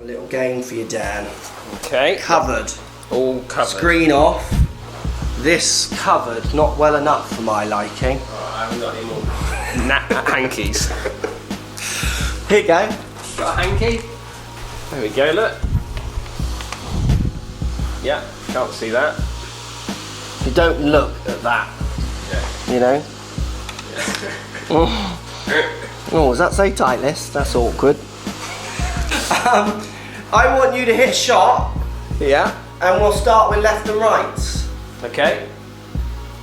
A little game for you, Dan. Okay. Covered. All covered. Screen off. This covered, not well enough for my liking. Oh, I haven't got any more hankies. Here you go. Got a hanky? There we go, look. Yeah, can't see that. You don't look at that. Yeah. You know? Yeah. Oh, does that say tight list? That's awkward. I want you to hit a shot. Yeah. And we'll start with left and right. Okay.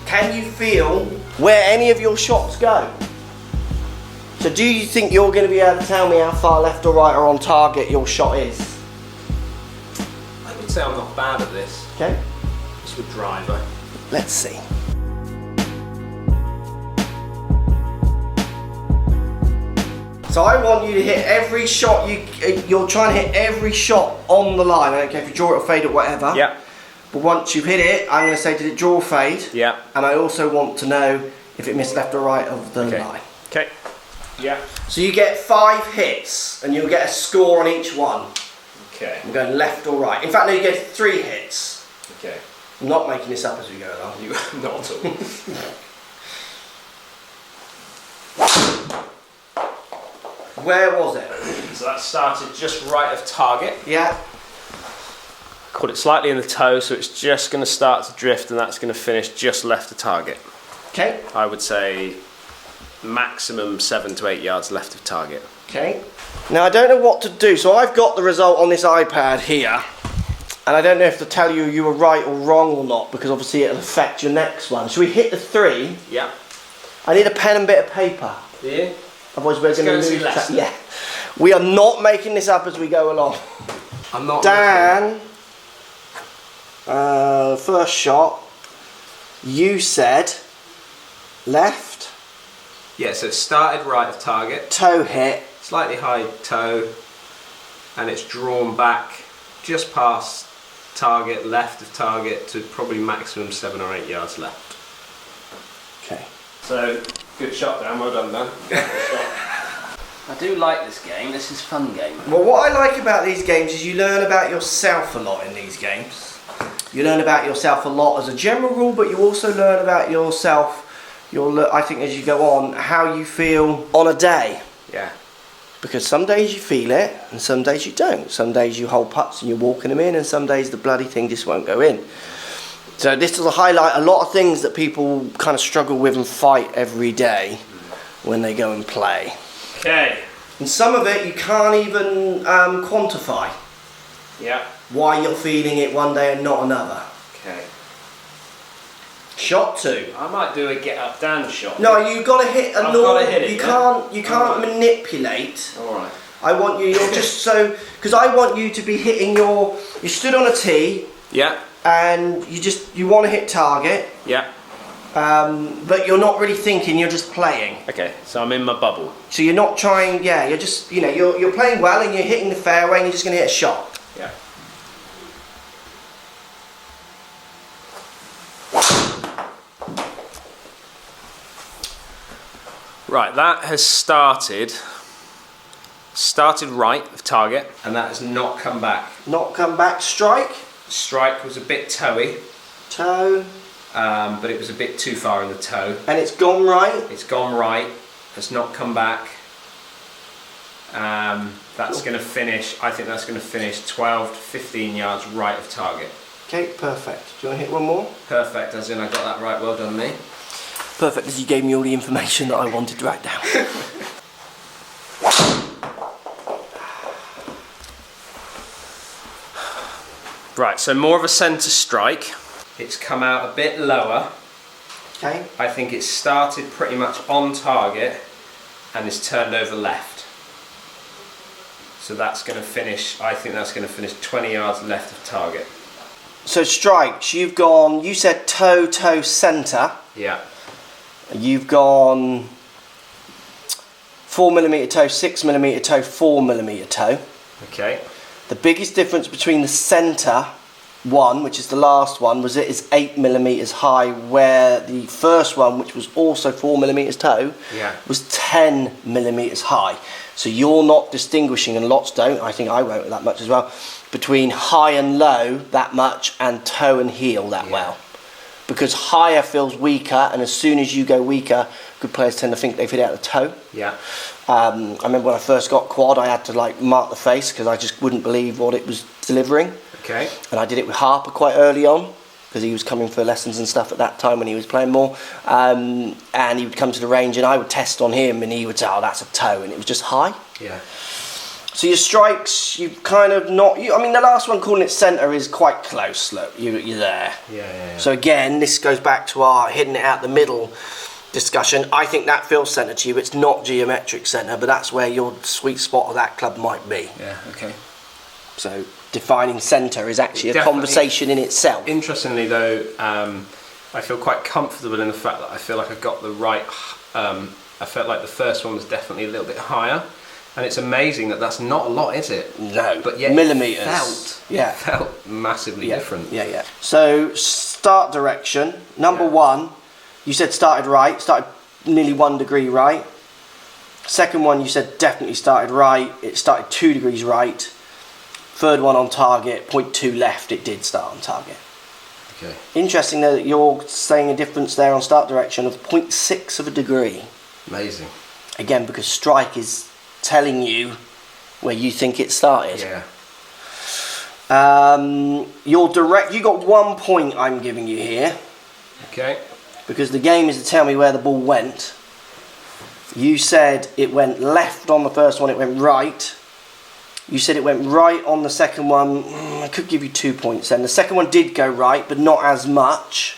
Can you feel where any of your shots go? So do you think you're going to be able to tell me how far left or right or on target your shot is? I would say I'm not bad at this. Okay. Just with driver. Let's see. So I want you to hit every shot, you're trying to hit every shot on the line. I don't care if you draw it or fade it, whatever. Yeah. But once you've hit it, I'm going to say, did it draw or fade? Yeah. And I also want to know if it missed left or right of the line. Okay. Yeah. So you get 5 hits, and you'll get a score on each one. Okay. I'm going left or right. In fact, no, you get 3 hits. Okay. I'm not making this up as we go along. Not at all. Where was it? So that started just right of target. Yeah. Caught it slightly in the toe, so it's just going to start to drift, and that's going to finish just left of target. Okay. I would say maximum 7 to 8 yards left of target. Okay. Now I don't know what to do, so I've got the result on this iPad here, and I don't know if to tell you you were right or wrong or not, because obviously it'll affect your next one. Should we hit the 3? Yeah. I need a pen and bit of paper. Yeah. Otherwise we're going to lose less. Yeah. We are not making this up as we go along. I'm not. Dan, first shot, you said left. Yeah, so it started right of target. Toe hit. Slightly high toe, and it's drawn back just past target, left of target, to probably maximum 7 or 8 yards left. Okay. So, good shot, Dan. Well done, Dan. I do like this game. This is a fun game. Well, what I like about these games is you learn about yourself a lot in these games. You learn about yourself a lot as a general rule, but you also learn about yourself, I think as you go on, how you feel on a day. Yeah. Because some days you feel it, and some days you don't. Some days you hold putts and you're walking them in, and some days the bloody thing just won't go in. So this will highlight a lot of things that people kind of struggle with and fight every day when they go and play. Okay. And some of it you can't even quantify. Yeah. Why you're feeling it one day and not another. Okay. Shot 2. I might do a get up down shot. No, you've got to hit a I've normal. gotta hit it, You can't manipulate. All right. I want you. You're just so because I want you to be hitting your. You stood on a tee. Yeah. And you want to hit target. Yeah. But you're not really thinking. You're just playing. Okay. So I'm in my bubble. So you're not trying. Yeah. You're just. You're playing well and you're hitting the fairway and you're just going to hit a shot. Yeah. Right, that has started right of target, and that has not come back. Not come back. Strike. Strike was a bit toey, Toe. but it was a bit too far in the toe. And it's gone right. It's gone right, has not come back. That's going to finish, I think that's going to finish 12 to 15 yards right of target. Okay, perfect. Do you want to hit one more? Perfect, as in I got that right, well done me. Perfect, as you gave me all the information that I wanted to write down. Right, so more of a centre strike. It's come out a bit lower. Okay. I think it started pretty much on target and is turned over left. So that's going to finish, I think that's going to finish 20 yards left of target. So strikes, you said toe, centre. Yeah. You've gone 4mm toe, 6mm toe, 4mm toe. Okay. The biggest difference between the centre one, which is the last one, was it is 8mm high, where the first one, which was also 4mm toe, yeah, was 10mm high. So you're not distinguishing, and lots don't, I think I won't that much as well, between high and low that much and toe and heel that well. Because higher feels weaker, and as soon as you go weaker, good players tend to think they've hit it out the toe. Yeah. I remember when I first got quad, I had to like mark the face because I just wouldn't believe what it was delivering. Okay. And I did it with Harper quite early on because he was coming for lessons and stuff at that time when he was playing more. And he would come to the range and I would test on him and he would say, oh, that's a toe. And it was just high. Yeah. So your strikes, you've kind of not... I mean, the last one calling it centre is quite close. Look, you're there. Yeah. So again, this goes back to our hitting it out the middle discussion. I think that feels centre to you. It's not geometric centre, but that's where your sweet spot of that club might be. Yeah, okay. So defining centre is actually a Definitely. conversation in itself. Interestingly though, I feel quite comfortable in the fact that I feel like I got the right... I felt like the first one was definitely a little bit higher. And it's amazing that that's not a lot, is it? No, but yet millimetres. It felt massively different. Yeah. So start direction. Number one, you said started right, started nearly 1 degree right. Second one, you said definitely started right. It started 2 degrees right. Third one on target, 0.2 left. It did start on target. Okay. Interesting though that you're saying a difference there on start direction of 0.6 of a degree. Amazing. Again, because strike is telling you where you think it started. Yeah. You got 1 point I'm giving you here. Okay. Because the game is to tell me where the ball went. You said it went left on the first one, it went right. You said it went right on the second one. I could give you 2 points then. The second one did go right, but not as much.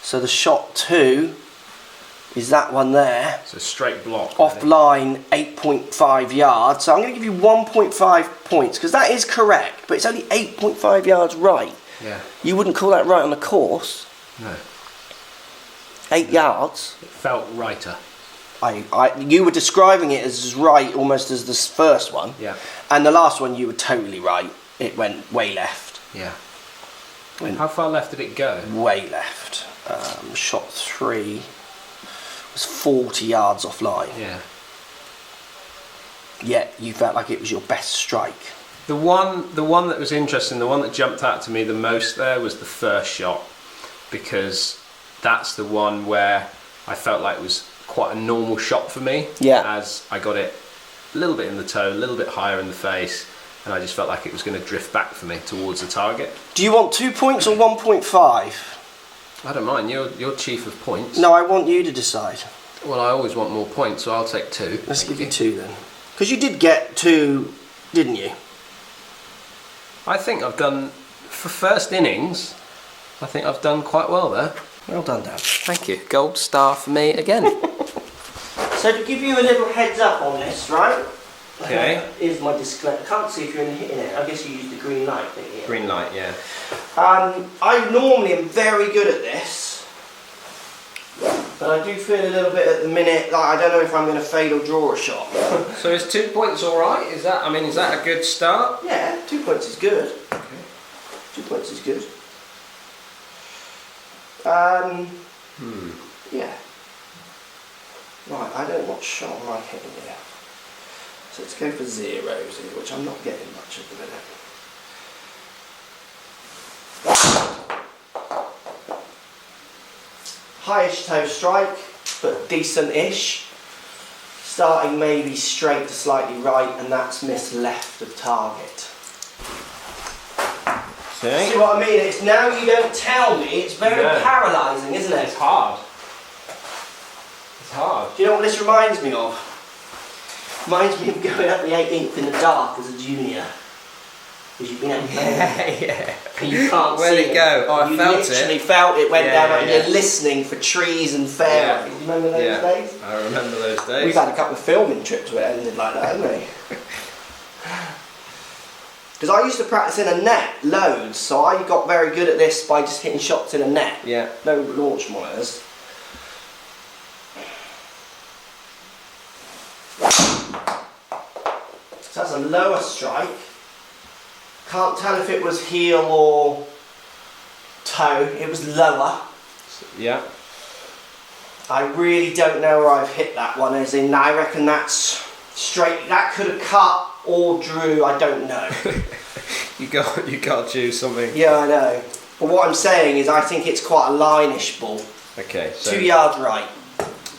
So the shot 2 is that one there. It's a straight block. Offline, 8.5 yards. So I'm going to give you 1.5 points because that is correct, but it's only 8.5 yards right. Yeah. You wouldn't call that right on the course. No. 8 yards. It felt righter. You were describing it as right almost as this first one. Yeah. And the last one you were totally right. It went way left. Yeah. How far left did it go? Way left. Shot 3 was 40 yards offline. Yeah. Yet you felt like it was your best strike. The one that was interesting, the one that jumped out to me the most there was the first shot, because that's the one where I felt like it was quite a normal shot for me. Yeah. As I got it a little bit in the toe, a little bit higher in the face, and I just felt like it was going to drift back for me towards the target. Do you want 2 points or 1.5? I don't mind. You're chief of points. No, I want you to decide. Well, I always want more points, so I'll take 2. Let's give you 2 then. Because you did get 2, didn't you? I think I've done, for first innings, I think I've done quite well there. Well done, Dan. Thank you. Gold star for me again. So to give you a little heads up on this, right? Okay. Here's my disclaimer. I can't see if you're hitting it. I guess you use the green light thing here. Green light, yeah. I normally am very good at this, but I do feel a little bit at the minute like I don't know if I'm going to fade or draw a shot. So is 2 points all right? Is that a good start? Yeah, 2 points is good. Okay. 2 points is good. Yeah. Right, I don't know what shot am I hitting here. So let's go for zeros here, which I'm not getting much at the minute. Highish toe strike, but decent-ish. Starting maybe straight to slightly right, and that's missed left of target. See what I mean? It's now you don't tell me, it's very paralysing, isn't it? It's hard. It's hard. Do you know what this reminds me of? Reminds me of going up the 18th in the dark as a junior. Because you've been able to Yeah. and you can't Where'd see it go? Oh, I you felt literally it. felt it went down and Yeah. you're listening for trees and fairies. Do you remember those days? I remember those days. We've had a couple of filming trips where it ended like that, haven't we? Because I used to practice in a net loads, so I got very good at this by just hitting shots in a net. Yeah. No launch monitors. So that's a lower strike. Can't tell if it was heel or toe. It was lower. Yeah. I really don't know where I've hit that one, as in I reckon that's straight. That could have cut or drew, I don't know. You got to choose something. Yeah, I know. But what I'm saying is I think it's quite a line-ish ball. Okay, so 2 yards right.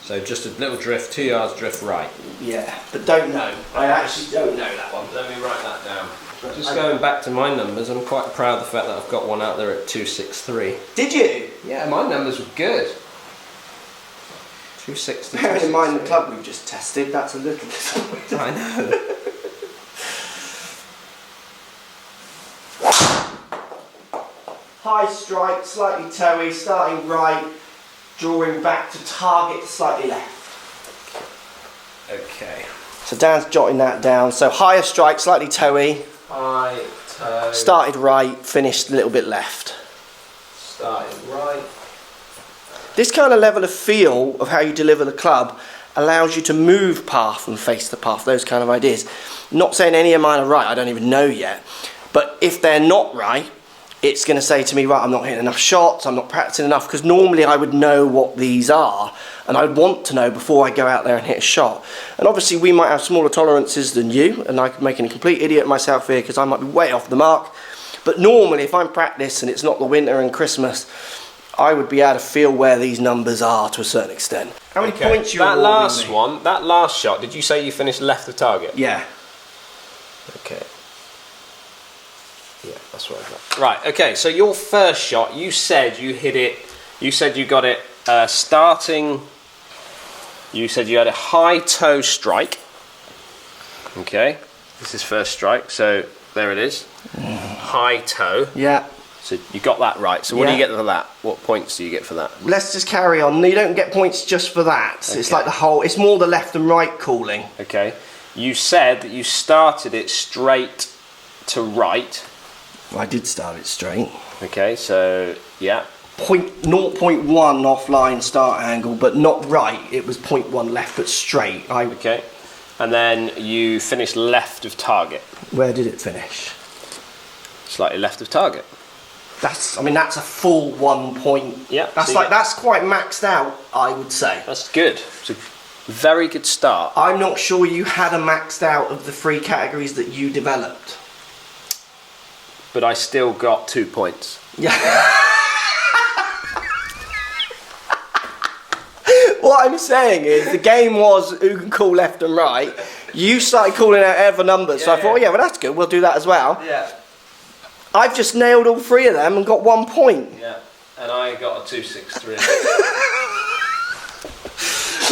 So just a little drift, 2 yards drift right. Yeah, but don't know. I actually don't know that one. Let me write that down. Just going back to my numbers, I'm quite proud of the fact that I've got one out there at 263. Did you? Yeah, my numbers were good. 260. Bearing in mind the club we've just tested, that's a little bit. I know. High strike, slightly toey, starting right, drawing back to target, slightly left. Okay. So Dan's jotting that down. So higher strike, slightly toey. High toe. Started right, finished a little bit left. Started right. This kind of level of feel of how you deliver the club allows you to move path and face the path, those kind of ideas. Not saying any of mine are right, I don't even know yet. But if they're not right, it's going to say to me, right, I'm not hitting enough shots, I'm not practicing enough, because normally I would know what these are, and I'd want to know before I go out there and hit a shot. And obviously we might have smaller tolerances than you, and I could make a complete idiot of myself here because I might be way off the mark. But normally if I'm practicing and it's not the winter and Christmas, I would be able to feel where these numbers are to a certain extent. How many points you That awarding last me? one, that last shot, did you say you finished left of target? Yeah. Okay. Yeah, that's what I got. Right, okay, so your first shot, you said you hit it, you said you got it starting, you said you had a high toe strike. Okay, this is first strike, so there it is. High toe. Yeah. So you got that right. So what do you Yeah. get for that? What points do you get for that? Let's just carry on. You don't get points just for that. It's Okay. like the whole, it's more the left and right calling. Okay, you said that you started it straight to right. I did start it straight. Okay, so yeah. 0.1 offline start angle, but not right. It was 0.1 left, but straight. Okay, and then you finished left of target. Where did it finish? Slightly left of target. That's a full 1 point. Yeah, That's so that's quite maxed out, I would say. That's good. It's a very good start. I'm not sure you had a maxed out of the 3 categories that you developed. But I still got 2 points. Yeah. What I'm saying is the game was who can call left and right. You started calling out other numbers, so I thought, well, that's good. We'll do that as well. Yeah. I've just nailed all 3 of them and got 1 point. Yeah, and I got a 263.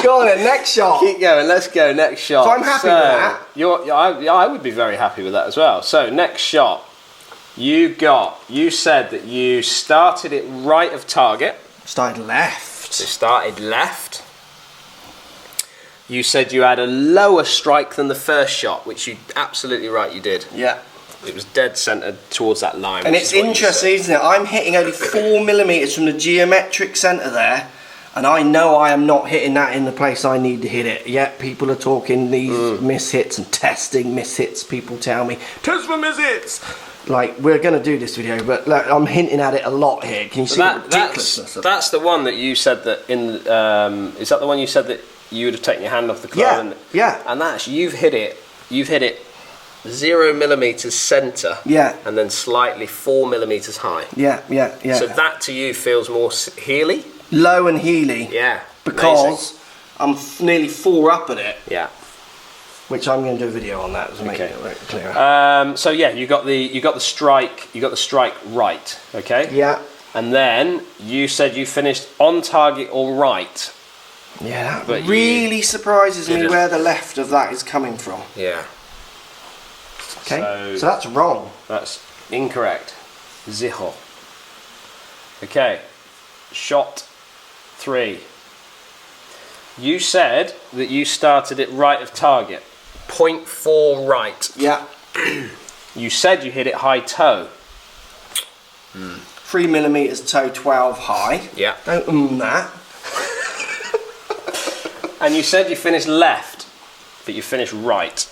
Go on then, next shot. Keep going, let's go, next shot. So I'm happy with that. I would be very happy with that as well. So next shot, you said that you started it right of target. Started left. So started left. You said you had a lower strike than the first shot, which you absolutely right you did. Yeah. It was dead centre towards that line. And it's interesting, isn't it? I'm hitting only 4 millimetres from the geometric centre there, and I know I am not hitting that in the place I need to hit it. Yet people are talking these miss-hits and testing miss-hits. People tell me, test for miss-hits! Like, we're going to do this video, but like, I'm hinting at it a lot here. Can you see the ridiculousness of that's the one that you said that in... is that the one you said that you would have taken your hand off the club? Yeah. And that's... You've hit it 0 millimetres centre. Yeah. And then slightly 4 millimetres high. Yeah. So that to you feels more heely? Low and heely. Yeah. Because I'm nearly 4 up at it. Yeah. Which I'm going to do a video on that to make it a bit clearer. So yeah, you got the strike right, okay? Yeah. And then you said you finished on target all right. Yeah, But that really surprises me didn't. where the left of that is coming from. Yeah. Okay, so that's wrong. That's incorrect. Zero. Okay, shot 3. You said that you started it right of target. 0.4 right. Yeah. You said you hit it high toe. 3 millimetres toe 12 high. Yeah. Don't that. And you said you finished left, but you finished right.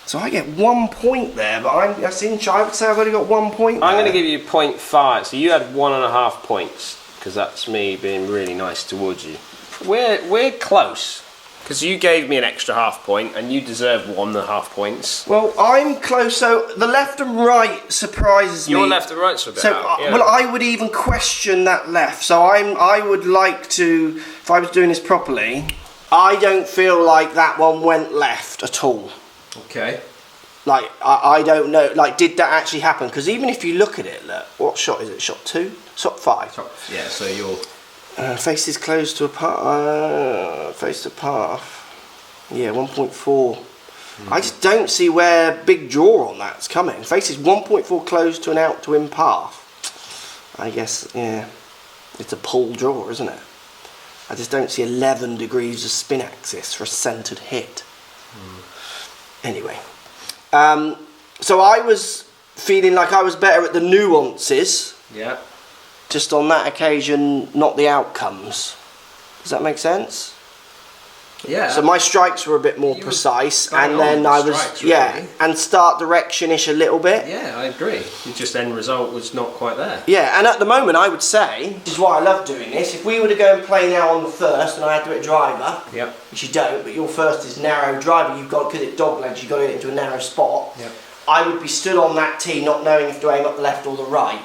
So I get 1 point there, but that's inch. I would say I've only got 1 point there. I'm going to give you 0.5. So you had 1.5 points, because that's me being really nice towards you. We're close. Because you gave me an extra half point, and you deserve 1.5 points. Well, I'm close. So the left and right surprises me. Your left and right's a bit out. Yeah. Well, I would even question that left. So I would like to, if I was doing this properly, I don't feel like that one went left at all. Okay. Like, I don't know, like, did that actually happen? Because even if you look at it, look, what shot is it? Shot 2? Shot 5? Yeah, so you're... Faces close to a path, face to path. Yeah, 1.4. I just don't see where big draw on that's coming. Faces 1.4 close to an out to in path. I guess, yeah, it's a pull draw, isn't it? I just don't see 11 degrees of spin axis for a centred hit. Anyway. So I was feeling like I was better at the nuances. Yeah. Just on that occasion, not the outcomes. Does that make sense? Yeah. So my strikes were a bit more precise, and then I was strikes, really. and start direction-ish a little bit. Yeah, I agree. The just end result was not quite there. Yeah, and at the moment I would say, this is why I love doing this, if we were to go and play now on the first and I had to hit a driver, Yep. which you don't, but your first is narrow driver, you've got, because it dog legs, you've got to get into a narrow spot. Yep. I would be stood on that tee not knowing if to aim up the left or the right.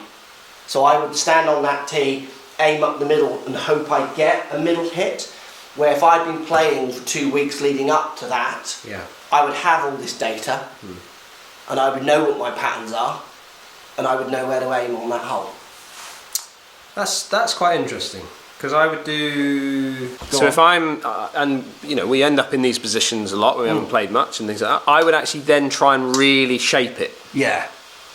So I would stand on that tee, aim up the middle and hope I'd get a middle hit. Where if I'd been playing for 2 weeks leading up to that, Yeah. I would have all this data and I would know what my patterns are and I would know where to aim on that hole. That's quite interesting, because I would do... So if I'm... and, you know, we end up in these positions a lot when we haven't played much and things like that. I would actually then try and really shape it. Yeah.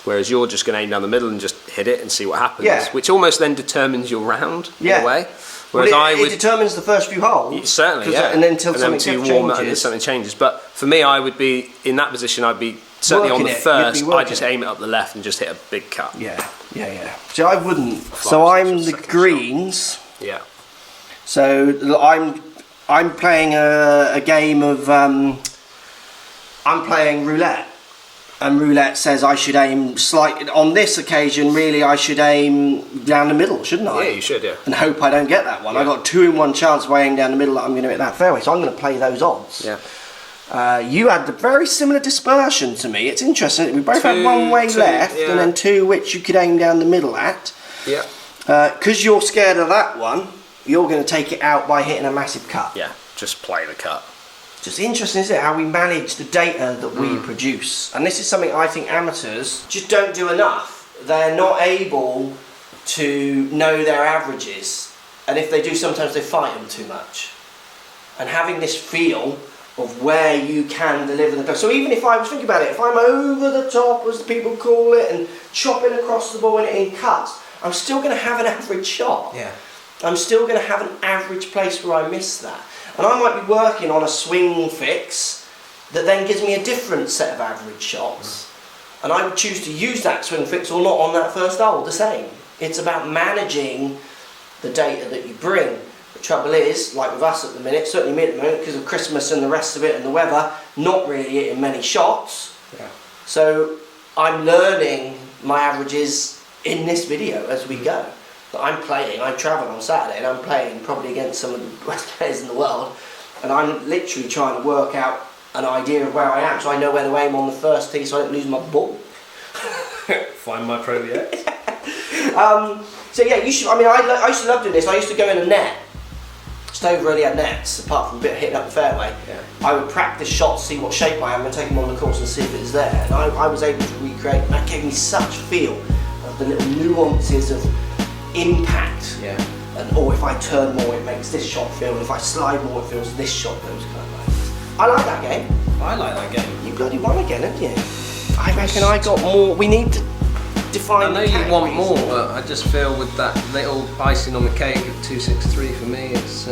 Whereas you're just going to aim down the middle and just hit it and see what happens. Yeah. Which almost then determines your round, in Yeah. a way. Well, Whereas it determines the first few holes. Certainly, yeah. And then until something you changes. warm up and then something changes. But for me, I would be, in that position, I'd be, certainly Working on the it. first, You'd be I'd just working aim it up the left and just hit a big cut. Yeah. So I wouldn't. So I'm the greens. Yeah. So I'm playing a game of I'm playing roulette, and roulette says I should aim slightly. On this occasion, really, I should aim down the middle, shouldn't I? Yeah, you should, yeah. And hope I don't get that one. Yeah. I got 2 in 1 chance if I aim down the middle that I'm going to hit that fairway. So I'm going to play those odds. Yeah. You had a very similar dispersion to me. It's interesting. We both had 1 way left, yeah. and then 2 which you could aim down the middle at. Yeah. Because you're scared of that one, you're going to take it out by hitting a massive cut. Yeah, just play the cut. Just interesting, isn't it, how we manage the data that we produce. And this is something I think amateurs just don't do enough. They're not able to know their averages. And if they do, sometimes they fight them too much. And having this feel of where you can deliver the dose. So even if I was thinking about it, if I'm over the top, as the people call it, and chopping across the ball in cuts, I'm still going to have an average shot. Yeah. I'm still going to have an average place where I miss that. And I might be working on a swing fix that then gives me a different set of average shots. And I would choose to use that swing fix or not on that first hole, the same. It's about managing the data that you bring. The trouble is, like with us at the minute, certainly me at the moment, because of Christmas and the rest of it and the weather, not really hitting many shots. Yeah. So I'm learning my averages in this video as we go. But I'm travelling on Saturday and I'm playing probably against some of the best players in the world, and I'm literally trying to work out an idea of where I am so I know where to aim on the first tee so I don't lose my ball. Find my Pro V8. So yeah, you should. I mean, I used to love doing this. I used to go in a net. Stowe really had nets, apart from a bit of hitting up the fairway. Yeah. I would practice shots, see what shape I am, and take them on the course and see if it's there. And I was able to recreate, and that gave me such feel of the little nuances of impact. Yeah. And if I turn more, it makes this shot feel, and if I slide more, it feels this shot, those kind of things. I like that game. I like that game. You bloody won again, haven't you? I reckon I got more. We need to define. I know you want more, but I just feel with that little icing on the cake of 263 for me, it's